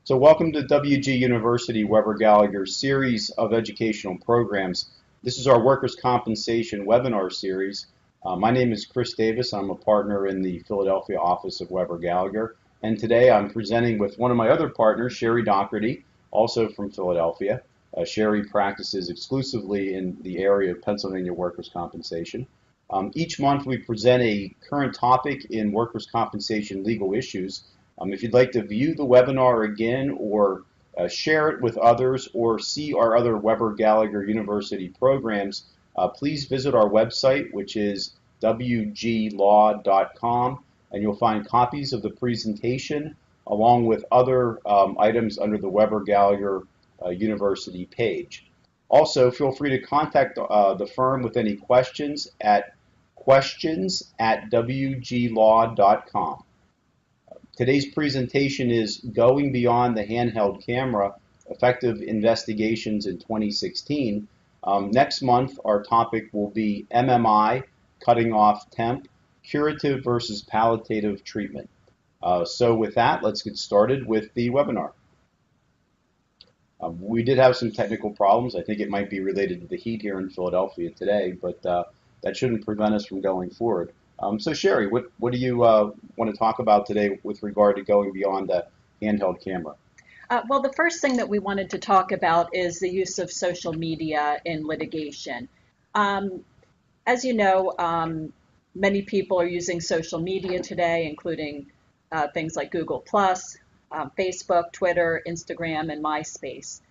So welcome to WG University Weber Gallagher's series of educational programs. This is our workers' compensation webinar series. My name is Chris Davis. I'm a partner in the Philadelphia office of Weber Gallagher. And today I'm presenting with one of my other partners, Sherry Doherty, also from Philadelphia. Sherry practices exclusively in the area of Pennsylvania workers' compensation. Each month we present a current topic in workers' compensation legal issues. If you'd like to view the webinar again or share it with others or see our other Weber Gallagher University programs, please visit our website, which is wglaw.com, and you'll find copies of the presentation along with other items under the Weber Gallagher University page. Also, feel free to contact the firm with any questions at questions@wglaw.com. Today's presentation is Going Beyond the Handheld Camera, Effective Investigations in 2016. Next month, our topic will be MMI, Cutting Off Temp, Curative versus Palliative Treatment. So with that, let's get started with the webinar. We did have some technical problems. I think it might be related to the heat here in Philadelphia today, but that shouldn't prevent us from going forward. So Sherry, what do you want to talk about today with regard to going beyond the handheld camera? Well, the first thing that we wanted to talk about is the use of social media in litigation. As you know, many people are using social media today, including things like Google+, Facebook, Twitter, Instagram, and MySpace.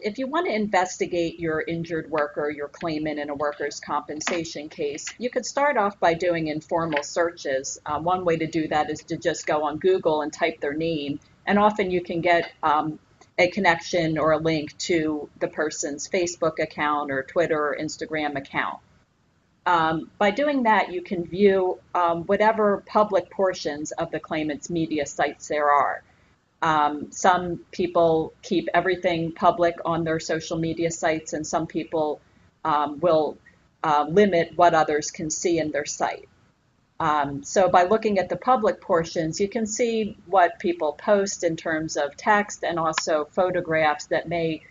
If you want to investigate your injured worker, your claimant in a workers' compensation case, you could start off by doing informal searches. One way to do that is to just go on Google and type their name, and often you can get a connection or a link to the person's Facebook account or Twitter or Instagram account. By doing that, you can view whatever public portions of the claimant's media sites there are. Some people keep everything public on their social media sites, and some people will limit what others can see in their site. So by looking at the public portions, you can see what people post in terms of text and also photographs that may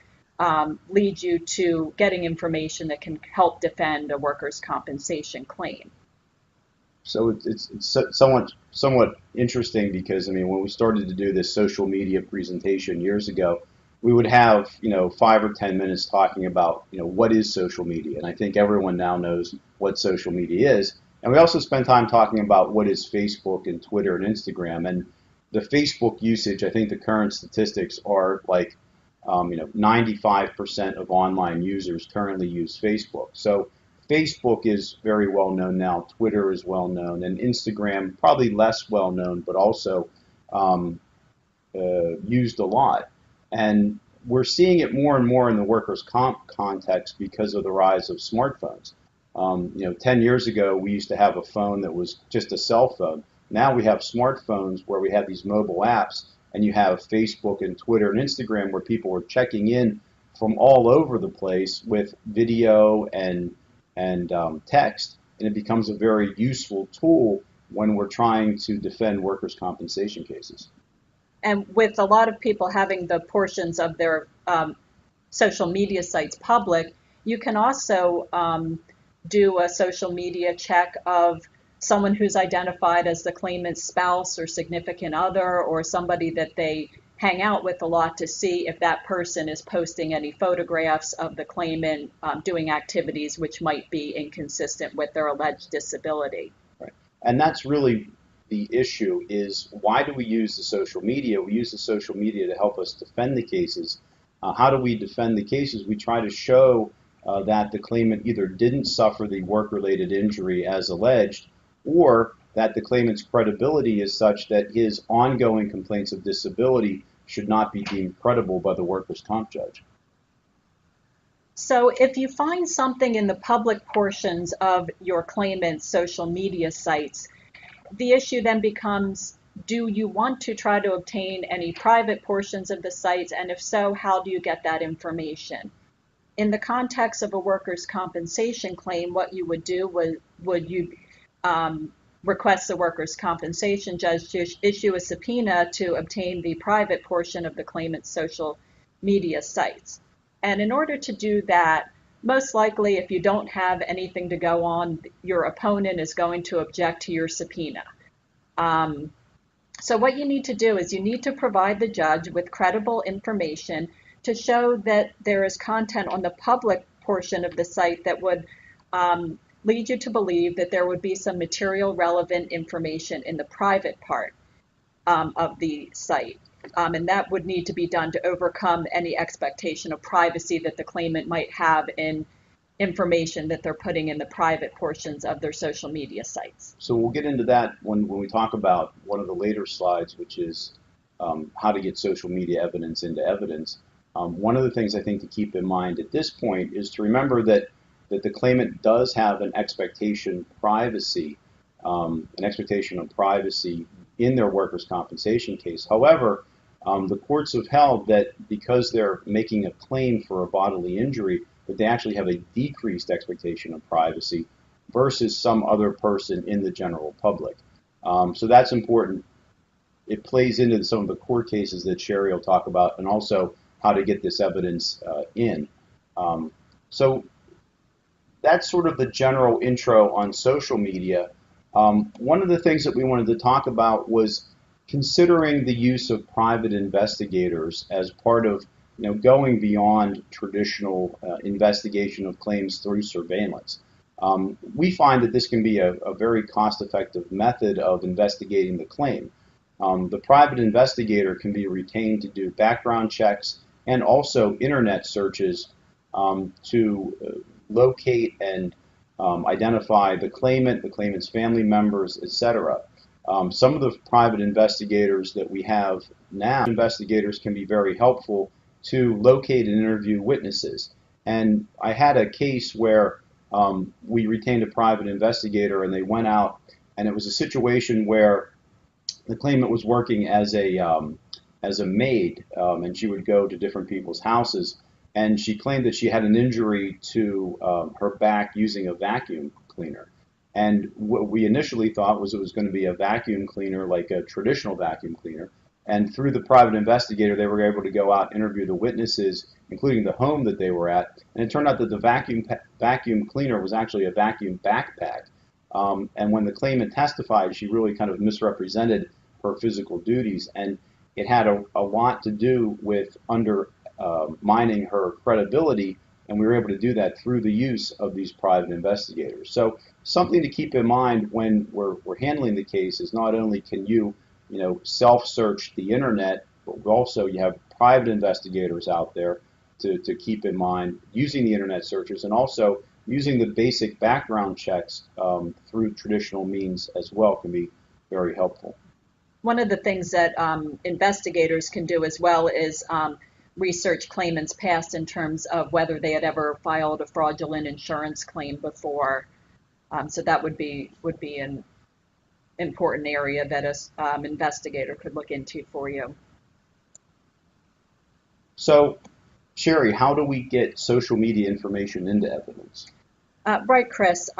lead you to getting information that can help defend a workers' compensation claim. So it's somewhat interesting because I mean when we started to do this social media presentation years ago, we would have 5 or 10 minutes talking about what is social media, and I think everyone now knows what social media is. And we also spend time talking about what is Facebook and Twitter and Instagram. And the Facebook usage, I think the current statistics are like 95% of online users currently use Facebook. So Facebook is very well known now. Twitter is well known, and Instagram probably less well known, but also used a lot. And we're seeing it more and more in the workers' comp context because of the rise of smartphones. 10 years ago, we used to have a phone that was just a cell phone. Now we have smartphones where we have these mobile apps, and you have Facebook and Twitter and Instagram where people are checking in from all over the place with video and text, and it becomes a very useful tool when we're trying to defend workers' compensation cases. And with a lot of people having the portions of their social media sites public, you can also do a social media check of someone who's identified as the claimant's spouse or significant other, or somebody that they hang out with a lot, to see if that person is posting any photographs of the claimant doing activities which might be inconsistent with their alleged disability. Right. And that's really the issue, is why do we use the social media? We use the social media to help us defend the cases. How do we defend the cases? We try to show that the claimant either didn't suffer the work-related injury as alleged, or that the claimant's credibility is such that his ongoing complaints of disability should not be deemed credible by the workers' comp judge. So if you find something in the public portions of your claimant's social media sites, the issue then becomes, do you want to try to obtain any private portions of the sites? And if so, how do you get that information? In the context of a workers' compensation claim, what you would do would you requests the workers' compensation judge to issue a subpoena to obtain the private portion of the claimant's social media sites. And in order to do that, most likely, if you don't have anything to go on, your opponent is going to object to your subpoena. So what you need to do is you need to provide the judge with credible information to show that there is content on the public portion of the site that would lead you to believe that there would be some material relevant information in the private part of the site. And that would need to be done to overcome any expectation of privacy that the claimant might have in information that they're putting in the private portions of their social media sites. So we'll get into that when we talk about one of the later slides, which is how to get social media evidence into evidence. One of the things I think to keep in mind at this point is to remember that the claimant does have an expectation of privacy in their workers' compensation case. However, the courts have held that because they're making a claim for a bodily injury, that they actually have a decreased expectation of privacy versus some other person in the general public. So that's important. It plays into some of the court cases that Sherry will talk about, and also how to get this evidence in. So that's sort of the general intro on social media. One of the things that we wanted to talk about was considering the use of private investigators as part of going beyond traditional investigation of claims through surveillance. We find that this can be a very cost-effective method of investigating the claim. The private investigator can be retained to do background checks and also internet searches to locate and identify the claimant, the claimant's family members, etc. Some of the private investigators that we have now, investigators can be very helpful to locate and interview witnesses. And I had a case where we retained a private investigator, and they went out, and it was a situation where the claimant was working as a maid, and she would go to different people's houses, and she claimed that she had an injury to her back using a vacuum cleaner. And what we initially thought was it was going to be a vacuum cleaner, like a traditional vacuum cleaner. And through the private investigator, they were able to go out and interview the witnesses, including the home that they were at. And it turned out that the vacuum cleaner was actually a vacuum backpack. And when the claimant testified, she really kind of misrepresented her physical duties. And it had a lot to do with undermining her credibility. And we were able to do that through the use of these private investigators. So something to keep in mind when we're handling the case is not only can you self-search the internet, but also you have private investigators out there to keep in mind using the internet searches, and also using the basic background checks through traditional means as well can be very helpful. One of the things that investigators can do as well is research claimants' past in terms of whether they had ever filed a fraudulent insurance claim before. So that would be an important area that an investigator could look into for you. So, Sherry, how do we get social media information into evidence? Right, Chris.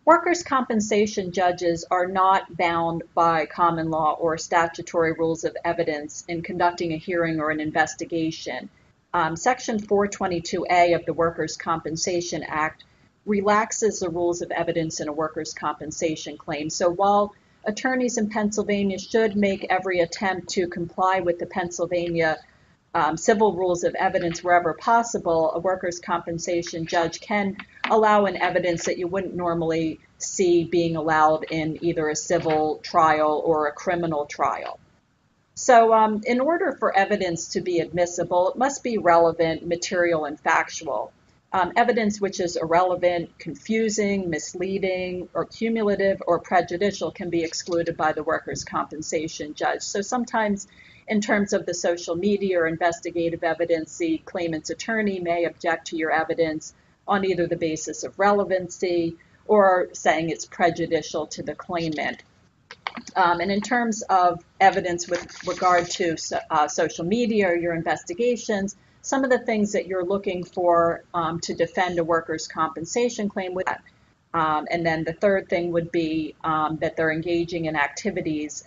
Workers' compensation judges are not bound by common law or statutory rules of evidence in conducting a hearing or an investigation. Section 422A of the Workers' Compensation Act relaxes the rules of evidence in a workers' compensation claim. So while attorneys in Pennsylvania should make every attempt to comply with the Pennsylvania civil rules of evidence wherever possible, a workers' compensation judge can allow an evidence that you wouldn't normally see being allowed in either a civil trial or a criminal trial. So in order for evidence to be admissible, it must be relevant, material, and factual. Evidence which is irrelevant, confusing, misleading, or cumulative or prejudicial can be excluded by the workers' compensation judge. So sometimes in terms of the social media or investigative evidence, the claimant's attorney may object to your evidence on either the basis of relevancy or saying it's prejudicial to the claimant. And in terms of evidence with regard to social media or your investigations, some of the things that you're looking for to defend a workers' compensation claim with that. And then the third thing would be that they're engaging in activities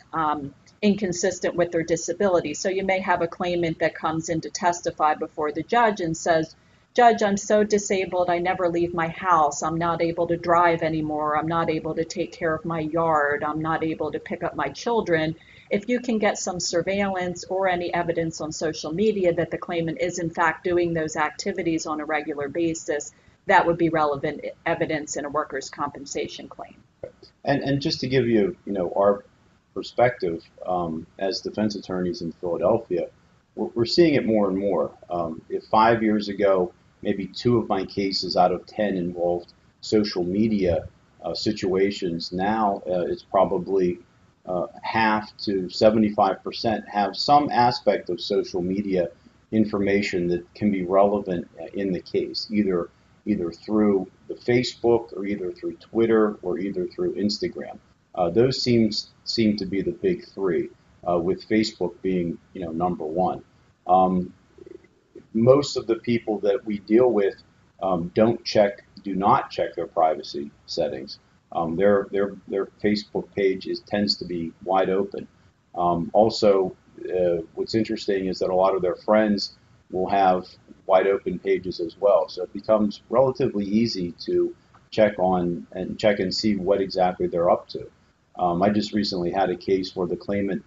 inconsistent with their disability. So you may have a claimant that comes in to testify before the judge and says, Judge, I'm so disabled, I never leave my house. I'm not able to drive anymore. I'm not able to take care of my yard. I'm not able to pick up my children. If you can get some surveillance or any evidence on social media that the claimant is in fact doing those activities on a regular basis, that would be relevant evidence in a workers' compensation claim. And just to give you, our perspective as defense attorneys in Philadelphia, we're seeing it more and more. If 5 years ago, maybe 2 of my cases out of 10 involved social media situations, now it's probably half to 75% have some aspect of social media information that can be relevant in the case, either through the Facebook or either through Twitter or either through Instagram. Those seem to be the big three, with Facebook being number one. Most of the people that we deal with do not check their privacy settings. Their Facebook page tends to be wide open. Also, what's interesting is that a lot of their friends will have wide open pages as well. So it becomes relatively easy to check and see what exactly they're up to. I just recently had a case where the claimant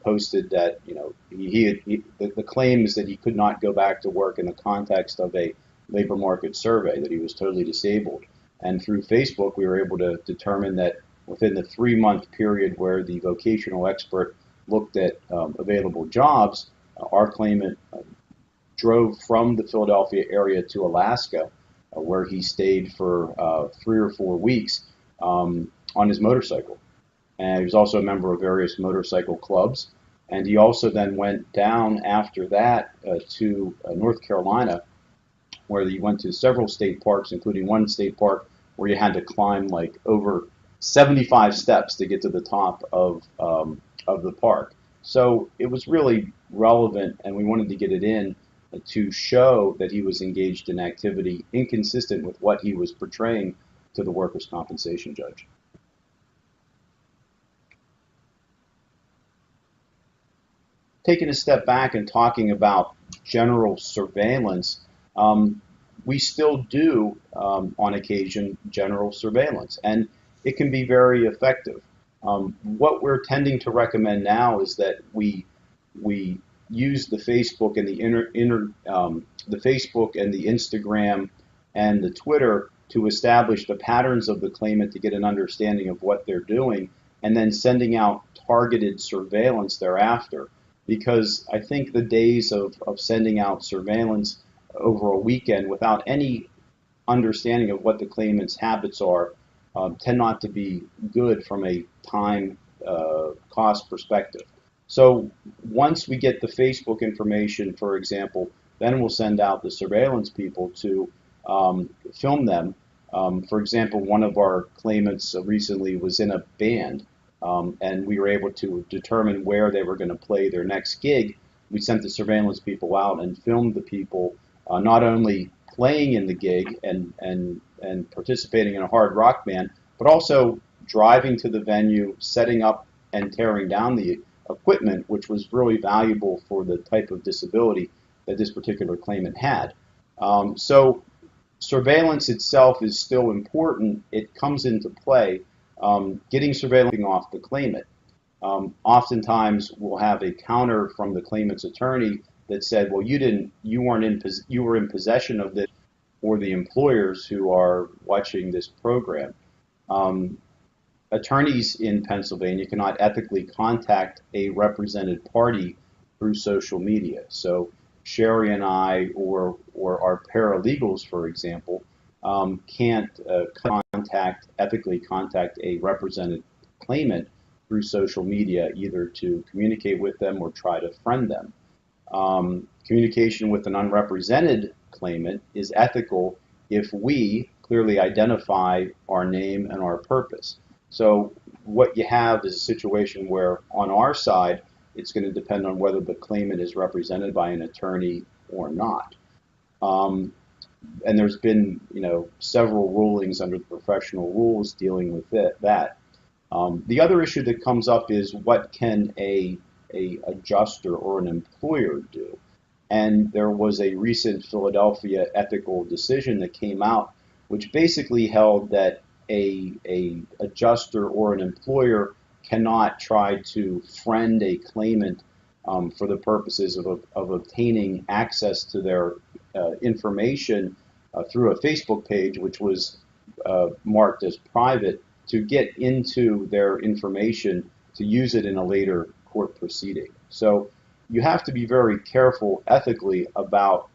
posted that the claim is that he could not go back to work in the context of a labor market survey, that he was totally disabled. And through Facebook, we were able to determine that within the 3-month period where the vocational expert looked at available jobs, our claimant drove from the Philadelphia area to Alaska, where he stayed for 3 or 4 weeks on his motorcycle. And he was also a member of various motorcycle clubs. And he also then went down after that to North Carolina, where he went to several state parks, including one state park where you had to climb like over 75 steps to get to the top of the park. So it was really relevant, and we wanted to get it in to show that he was engaged in activity inconsistent with what he was portraying to the workers' compensation judge. Taking a step back and talking about general surveillance, we still do, on occasion, general surveillance, and it can be very effective. What we're tending to recommend now is that we use the Facebook and the Facebook and the Instagram and the Twitter to establish the patterns of the claimant to get an understanding of what they're doing, and then sending out targeted surveillance thereafter. Because I think the days of sending out surveillance over a weekend without any understanding of what the claimant's habits are tend not to be good from a time cost perspective. So once we get the Facebook information, for example, then we'll send out the surveillance people to film them. For example, one of our claimants recently was in a band, and we were able to determine where they were going to play their next gig. We sent the surveillance people out and filmed the people not only playing in the gig and participating in a hard rock band, but also driving to the venue, setting up and tearing down the equipment, which was really valuable for the type of disability that this particular claimant had. So surveillance itself is still important. It comes into play. Getting surveillance off the claimant. Oftentimes we'll have a counter from the claimant's attorney that said, well, you were in possession of this, or the employers who are watching this program. Attorneys in Pennsylvania cannot ethically contact a represented party through social media. So Sherry and I, or our paralegals, for example, can't ethically contact a represented claimant through social media, either to communicate with them or try to friend them. Communication with an unrepresented claimant is ethical if we clearly identify our name and our purpose. So what you have is a situation where on our side, it's going to depend on whether the claimant is represented by an attorney or not. and there's been, several rulings under the professional rules dealing with that. The other issue that comes up is what can a adjuster or an employer do? And there was a recent Philadelphia ethical decision that came out, which basically held that a adjuster or an employer cannot try to friend a claimant for the purposes of obtaining access to their information through a Facebook page, which was marked as private, to get into their information to use it in a later court proceeding. So you have to be very careful ethically about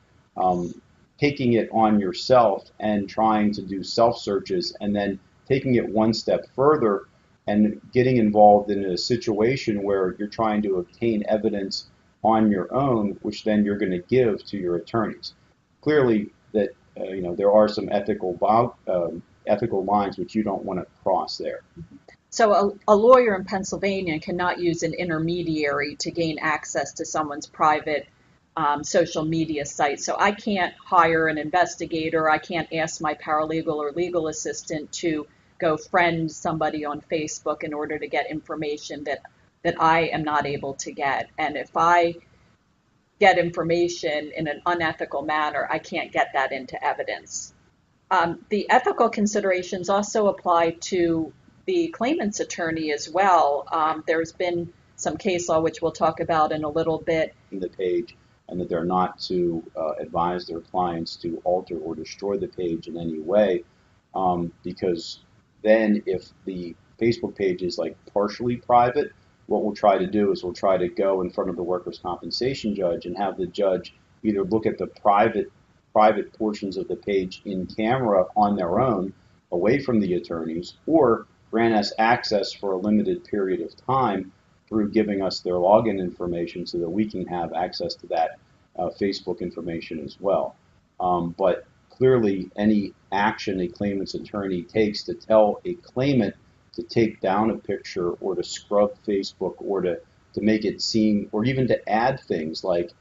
taking it on yourself and trying to do self searches, and then taking it one step further and getting involved in a situation where you're trying to obtain evidence on your own, which then you're going to give to your attorneys. Clearly, that there are some ethical lines which you don't want to cross there. So a lawyer in Pennsylvania cannot use an intermediary to gain access to someone's private social media site. So I can't hire an investigator. I can't ask my paralegal or legal assistant to go friend somebody on Facebook in order to get information that I am not able to get. And if I get information in an unethical manner, I can't get that into evidence. The ethical considerations also apply to the claimant's attorney as well. There's been some case law, which we'll talk about in a little bit. The page, and that they're not to advise their clients to alter or destroy the page in any way, because then if the Facebook page is like partially private, what we'll try to do is we'll try to go in front of the workers' compensation judge and have the judge either look at the private portions of the page in camera on their own, away from the attorneys, or grant us access for a limited period of time through giving us their login information so that we can have access to that Facebook information as well. But clearly, any action a claimant's attorney takes to tell a claimant to take down a picture or to scrub Facebook or to make it seem, or even to add things like,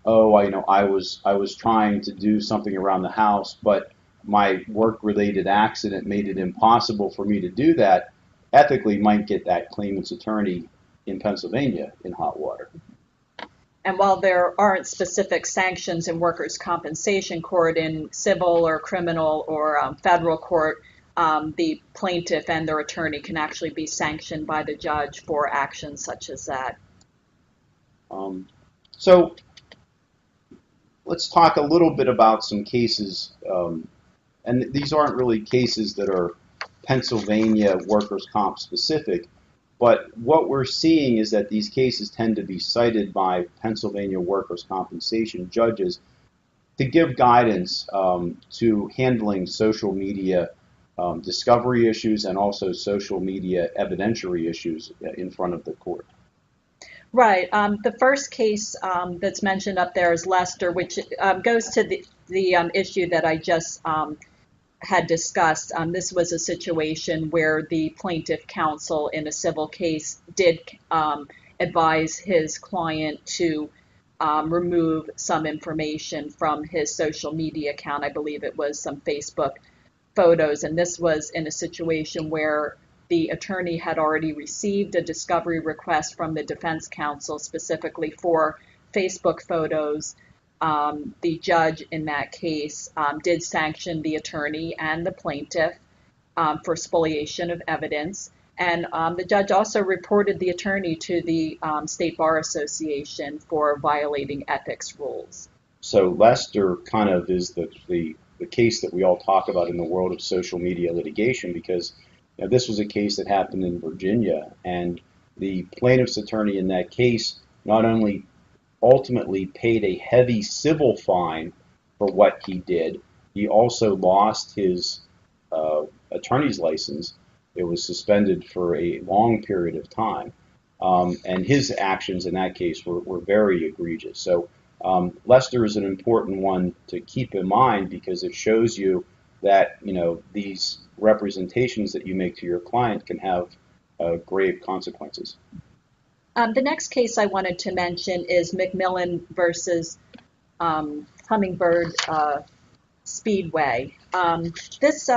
I was trying to do something around the house, but my work-related accident made it impossible for me to do that, ethically might get that claimant's attorney in Pennsylvania in hot water. And while there aren't specific sanctions in workers' compensation court, in civil or criminal or federal court, the plaintiff and their attorney can actually be sanctioned by the judge for actions such as that. So let's talk a little bit about some cases, and these aren't really cases that are Pennsylvania workers' comp specific, but what we're seeing is that these cases tend to be cited by Pennsylvania workers' compensation judges to give guidance to handling social media discovery issues and also social media evidentiary issues in front of the court. Right. The first case that's mentioned up there is Lester, which goes to the issue that I just had discussed. This was a situation where the plaintiff counsel in a civil case did advise his client to remove some information from his social media account. I believe it was some Facebook photos, and this was in a situation where the attorney had already received a discovery request from the defense counsel specifically for Facebook photos. The judge in that case did sanction the attorney and the plaintiff for spoliation of evidence. And the judge also reported the attorney to the State Bar Association for violating ethics rules. So Lester kind of is the case that we all talk about in the world of social media litigation, because this was a case that happened in Virginia, and the plaintiff's attorney in that case not only ultimately paid a heavy civil fine for what he did, he also lost his attorney's license. It was suspended for a long period of time, and his actions in that case were very egregious. So Lester is an important one to keep in mind, because it shows you that these representations that you make to your client can have grave consequences. The next case I wanted to mention is McMillan versus Hummingbird Speedway. This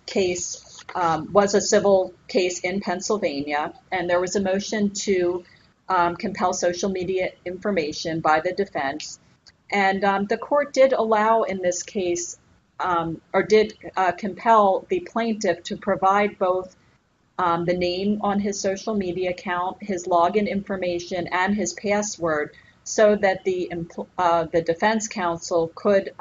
case was a civil case in Pennsylvania, and there was a motion to compel social media information by the defense. And the court did allow in this case, or did compel the plaintiff to provide both the name on his social media account, his login information, and his password, so that the defense counsel could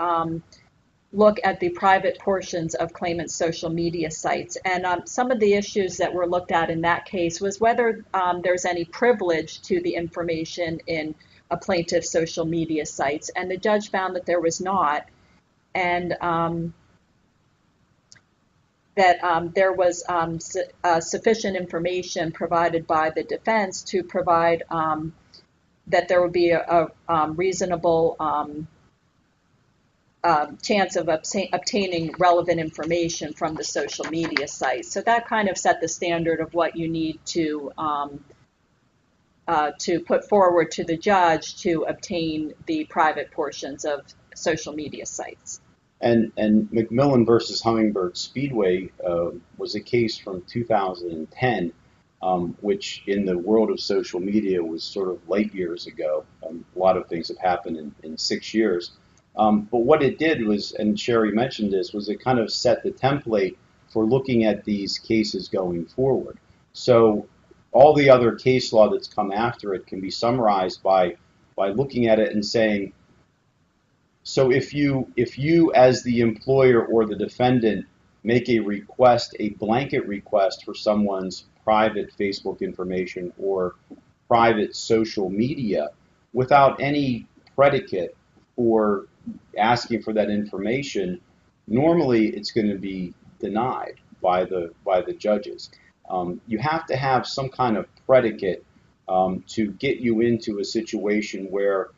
look at the private portions of claimant's social media sites. And some of the issues that were looked at in that case was whether there's any privilege to the information in a plaintiff's social media sites. And the judge found that there was not, and that there was sufficient information provided by the defense to provide that there would be a reasonable chance of obtaining relevant information from the social media site. So that kind of set the standard of what you need to put forward to the judge to obtain the private portions of social media sites. And McMillan versus Hummingbird Speedway was a case from 2010, which in the world of social media was sort of light years ago. A lot of things have happened in 6 years. But what it did was, and Sherry mentioned this, was it kind of set the template for looking at these cases going forward. So all the other case law that's come after it can be summarized by looking at it and saying, so if you as the employer or the defendant make a request, a blanket request for someone's private Facebook information or private social media without any predicate or asking for that information, normally it's going to be denied by the judges. You have to have some kind of predicate to get you into a situation where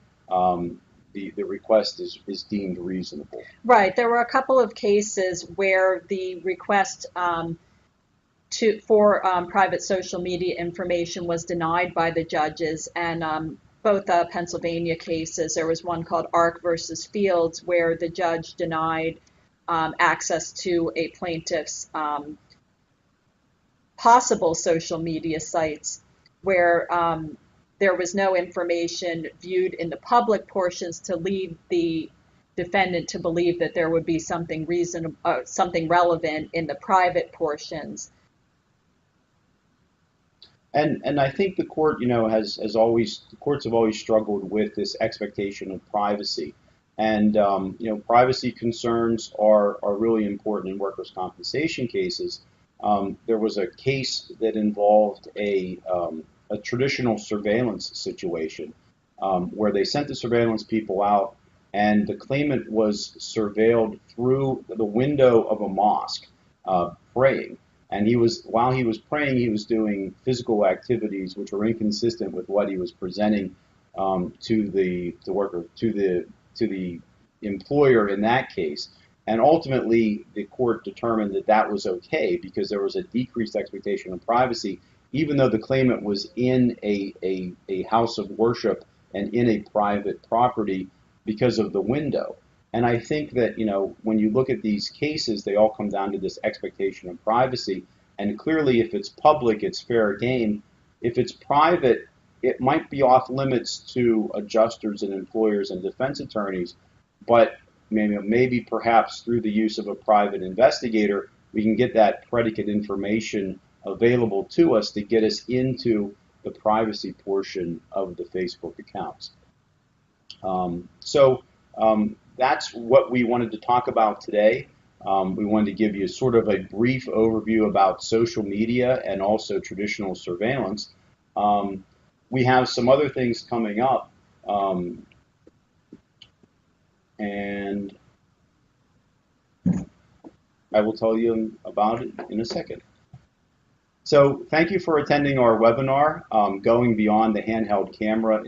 the request is deemed reasonable. Right. There were a couple of cases where the request for private social media information was denied by the judges, and both Pennsylvania cases. There was one called Ark versus Fields where the judge denied access to a plaintiff's possible social media sites where there was no information viewed in the public portions to lead the defendant to believe that there would be something reasonable, something relevant in the private portions. And I think the court, has always, the courts have always struggled with this expectation of privacy. And, privacy concerns are really important in workers' compensation cases. There was a case that involved a traditional surveillance situation where they sent the surveillance people out and the claimant was surveilled through the window of a mosque praying. And while he was praying, he was doing physical activities which were inconsistent with what he was presenting to the worker, to the employer in that case. And ultimately, the court determined that that was okay because there was a decreased expectation of privacy, even though the claimant was in a house of worship and in a private property because of the window. And I think that, when you look at these cases, they all come down to this expectation of privacy. And clearly, if it's public, it's fair game. If it's private, it might be off limits to adjusters and employers and defense attorneys. But maybe perhaps through the use of a private investigator, we can get that predicate information available to us to get us into the privacy portion of the Facebook accounts. That's what we wanted to talk about today. We wanted to give you sort of a brief overview about social media and also traditional surveillance. We have some other things coming up, and I will tell you about it in a second. So thank you for attending our webinar, Going Beyond the Handheld Camera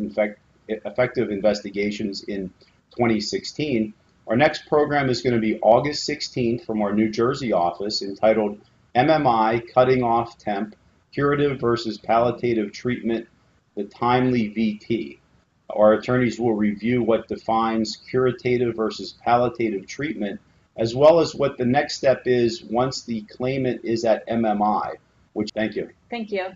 Effective Investigations in 2016. Our next program is going to be August 16th from our New Jersey office, entitled MMI Cutting Off Temp, Curative versus Palliative Treatment, the Timely VT. Our attorneys will review what defines curative versus palliative treatment as well as what the next step is once the claimant is at MMI, which, thank you. Thank you.